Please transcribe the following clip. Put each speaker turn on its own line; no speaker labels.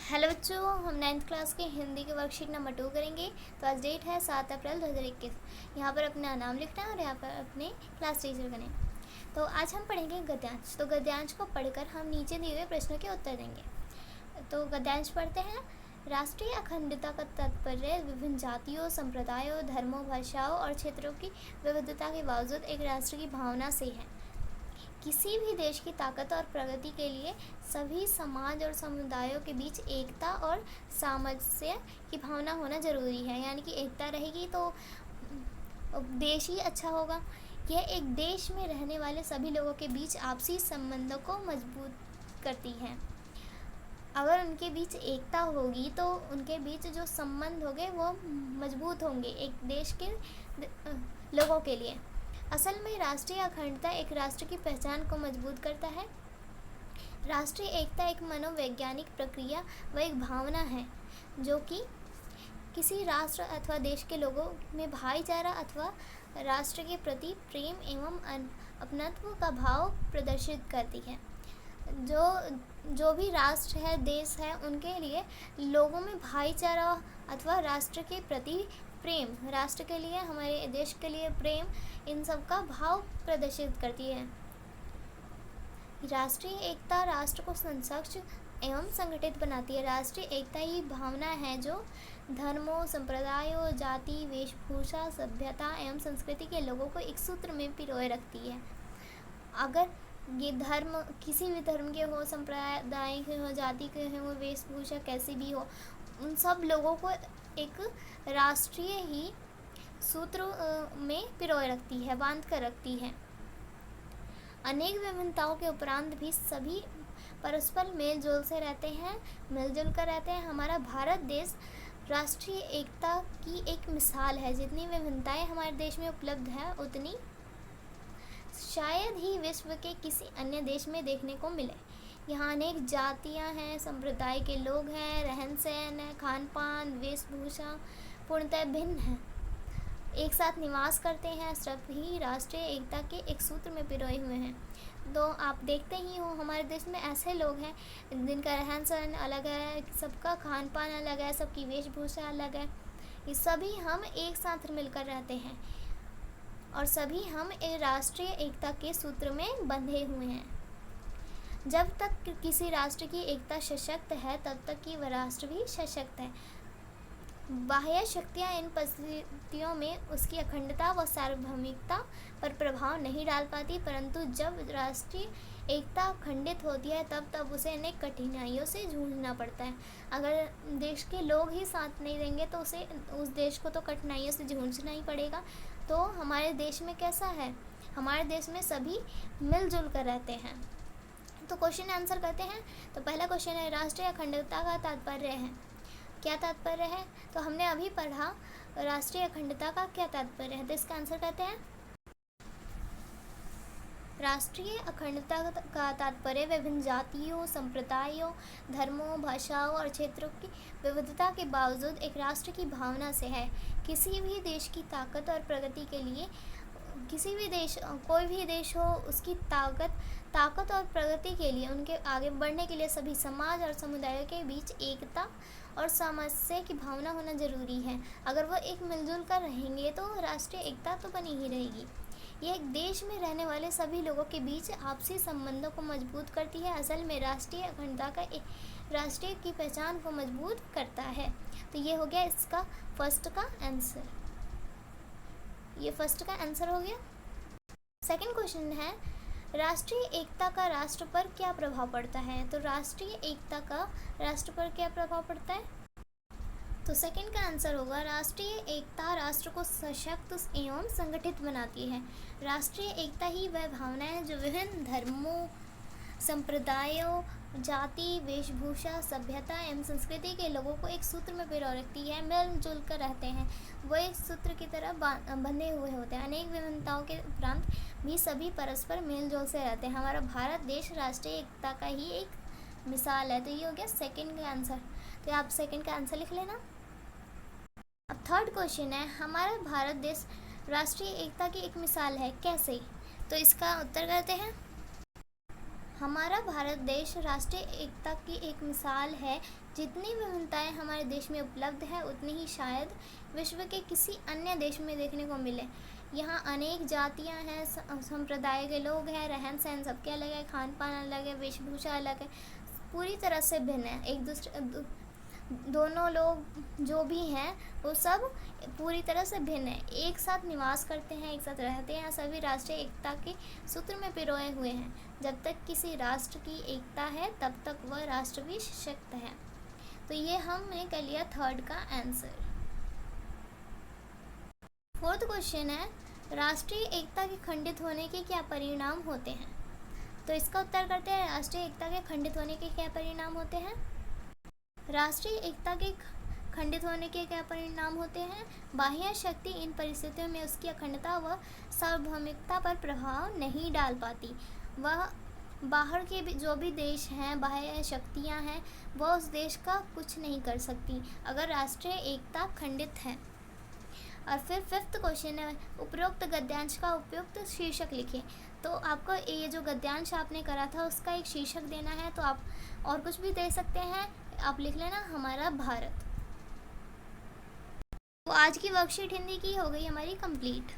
Hello बच्चों, हम 9th class के हिंदी के वर्कशीट नंबर 2 करेंगे। तो आज डेट है 7 अप्रैल 2021। यहाँ पर अपना नाम लिखना है और यहाँ पर अपने क्लास टीचर का नेम। तो आज हम पढ़ेंगे गद्यांश। तो गद्यांश को पढ़कर हम नीचे दिए हुए प्रश्नों के उत्तर देंगे। तो गद्यांश पढ़ते हैं। राष्ट्रीय अखंडता का तात्पर्य विभिन्न जातियों, संप्रदायों, धर्मों, भाषाओं और क्षेत्रों की विविधता के बावजूद एक राष्ट्र की भावना से है। किसी भी देश की ताकत और प्रगति के लिए सभी समाज और समुदायों के बीच एकता और सामंजस्य की भावना होना जरूरी है। यानी कि एकता रहेगी तो देश ही अच्छा होगा। यह एक देश में रहने वाले सभी लोगों के बीच आपसी संबंधों को मजबूत करती है। अगर उनके बीच एकता होगी तो उनके बीच जो संबंध होंगे वो मजबूत होंगे एक देश के लोगों के लिए। असल में राष्ट्रीय अखंडता एक राष्ट्र की पहचान को मजबूत करता है। राष्ट्रीय एकता एक मनोवैज्ञानिक प्रक्रिया व एक भावना है जो कि किसी राष्ट्र अथवा देश के लोगों में भाईचारा अथवा राष्ट्र के प्रति प्रेम एवं अपनत्व का भाव प्रदर्शित करती है। जो भी राष्ट्र है, देश है, उनके लिए लोगों में भाईचारा अथवा राष्ट्र के प्रति प्रेम, राष्ट्र के लिए, हमारे देश के लिए प्रेम, इन सब का भाव प्रदर्शित करती है। राष्ट्रीय एकता राष्ट्र को सशक्त एवं संगठित बनाती है। राष्ट्रीय एकता ही भावना है जो धर्मों, संप्रदायों, जाति, वेशभूषा, सभ्यता एवं संस्कृति के लोगों को एक सूत्र में पिरोए रखती है। अगर ये धर्म किसी भी धर्म के हो, संप्रदाय के हो, जाति के हो, वेशभूषा कैसी भी हो, उन सब लोगों को एक राष्ट्रीय ही सूत्र में पिरोए रखती है, बांध कर रखती है। अनेक विभिन्नताओं के उपरांत भी सभी परस्पर मेलजोल से रहते हैं, मिलजुल कर रहते हैं। हमारा भारत देश राष्ट्रीय एकता की एक मिसाल है। जितनी विभिन्नताएं हमारे देश में उपलब्ध है उतनी शायद ही विश्व के किसी अन्य देश में देखने को मिले। यहाँ अनेक जातियाँ हैं, संप्रदाय के लोग हैं, रहन सहन है, खान पान, वेशभूषा पूर्णतः भिन्न है, एक साथ निवास करते हैं, सभी राष्ट्रीय एकता के एक सूत्र में पिरोए हुए हैं। तो आप देखते ही हो हमारे देश में ऐसे लोग हैं जिनका रहन सहन अलग है, सबका खान पान अलग है, सबकी वेशभूषा अलग है। ये सभी हम एक साथ मिलकर रहते हैं और सभी हम राष्ट्रीय एकता के सूत्र में बंधे हुए हैं। जब तक किसी राष्ट्र की एकता सशक्त है तब तक कि वह राष्ट्र भी सशक्त है। बाह्य शक्तियाँ इन परिस्थितियों में उसकी अखंडता व सार्वभौमिकता पर प्रभाव नहीं डाल पाती, परंतु जब राष्ट्रीय एकता खंडित होती है तब उसे अनेक कठिनाइयों से जूझना पड़ता है। अगर देश के लोग ही साथ नहीं देंगे तो उस देश को तो कठिनाइयों से जूझना ही पड़ेगा। तो हमारे देश में कैसा है, हमारे देश में सभी मिलजुल कर रहते हैं। तो क्वेश्चन आंसर करते हैं। तो पहला क्वेश्चन है, राष्ट्रीय अखंडता का तात्पर्य है। क्या तात्पर्य है? तो हमने अभी पढ़ा राष्ट्रीय अखंडता का क्या तात्पर्य है, तो इसका आंसर करते हैं। राष्ट्रीय अखंडता का तात्पर्य विभिन्न जातियों, संप्रदायों, धर्मों, भाषाओं और क्षेत्रों की विविधता के बावजूद एक राष्ट्र की भावना से है। किसी भी देश की ताकत और प्रगति के लिए, किसी भी देश, कोई भी देश हो, उसकी ताकत और प्रगति के लिए, उनके आगे बढ़ने के लिए सभी समाज और समुदायों के बीच एकता और सामंजस्य की भावना होना जरूरी है। अगर वो एक मिलजुल कर रहेंगे तो राष्ट्रीय एकता तो बनी ही रहेगी। ये एक देश में रहने वाले सभी लोगों के बीच आपसी संबंधों को मजबूत करती है। असल में राष्ट्रीय अखंडता का एक राष्ट्रीय की पहचान को मजबूत करता है। तो ये हो गया इसका फर्स्ट का आंसर। ये फर्स्ट का आंसर हो गया। सेकंड क्वेश्चन है, राष्ट्रीय एकता का राष्ट्र पर क्या प्रभाव पड़ता है। तो राष्ट्रीय एकता का राष्ट्र पर क्या प्रभाव पड़ता है? तो सेकंड का आंसर होगा, राष्ट्रीय एकता राष्ट्र को सशक्त एवं संगठित बनाती है। राष्ट्रीय एकता ही वह भावना है जो विभिन्न धर्मों, संप्रदायों, जाति, वेशभूषा, सभ्यता एवं संस्कृति के लोगों को एक सूत्र में पिरो रखती है, मिलजुल कर रहते हैं, वो एक सूत्र की तरह बंधे हुए होते हैं। अनेक विभिन्नताओं के उपरांत भी सभी परस्पर मेलजोल से रहते हैं। हमारा भारत देश राष्ट्रीय एकता का ही एक मिसाल है। तो ये हो गया सेकंड का आंसर। तो आप सेकंड का आंसर लिख लेना। अब थर्ड क्वेश्चन है, हमारा भारत देश राष्ट्रीय एकता की एक मिसाल है, कैसे? तो इसका उत्तर करते हैं। हमारा भारत देश राष्ट्रीय एकता की एक मिसाल है। जितनी विभिन्नताएं हमारे देश में उपलब्ध है उतनी ही शायद विश्व के किसी अन्य देश में देखने को मिले। यहाँ अनेक जातियां हैं, संप्रदाय के लोग हैं, रहन सहन सबके अलग है, खान पान अलग है, वेशभूषा अलग है, पूरी तरह से भिन्न है। एक दूसरे दोनों लोग जो भी हैं वो सब पूरी तरह से भिन्न है, एक साथ निवास करते हैं, एक साथ रहते हैं, सभी राष्ट्रीय एकता के सूत्र में पिरोए हुए हैं। जब तक किसी राष्ट्र की एकता है तब तक वह राष्ट्र भी सशक्त है। तो ये हमने कर लिया थर्ड का आंसर। फोर्थ क्वेश्चन है, राष्ट्रीय एकता के खंडित होने के क्या परिणाम होते हैं? तो इसका उत्तर करते हैं, राष्ट्रीय एकता के खंडित होने के क्या परिणाम होते हैं? राष्ट्रीय एकता के खंडित होने के क्या परिणाम होते हैं? बाह्य शक्ति इन परिस्थितियों में उसकी अखंडता व सार्वभौमिकता पर प्रभाव नहीं डाल पाती। वह बाहर के जो भी देश हैं, बाह्य शक्तियां हैं, वह उस देश का कुछ नहीं कर सकती अगर राष्ट्रीय एकता खंडित है। और फिर फिफ्थ क्वेश्चन है, उपरोक्त गद्यांश का उपयुक्त शीर्षक लिखें। तो आपको ये जो गद्यांश आपने करा था उसका एक शीर्षक देना है, तो आप और कुछ भी दे सकते हैं, आप लिख लेना हमारा भारत। तो आज की वर्कशीट हिंदी की हो गई हमारी कंप्लीट।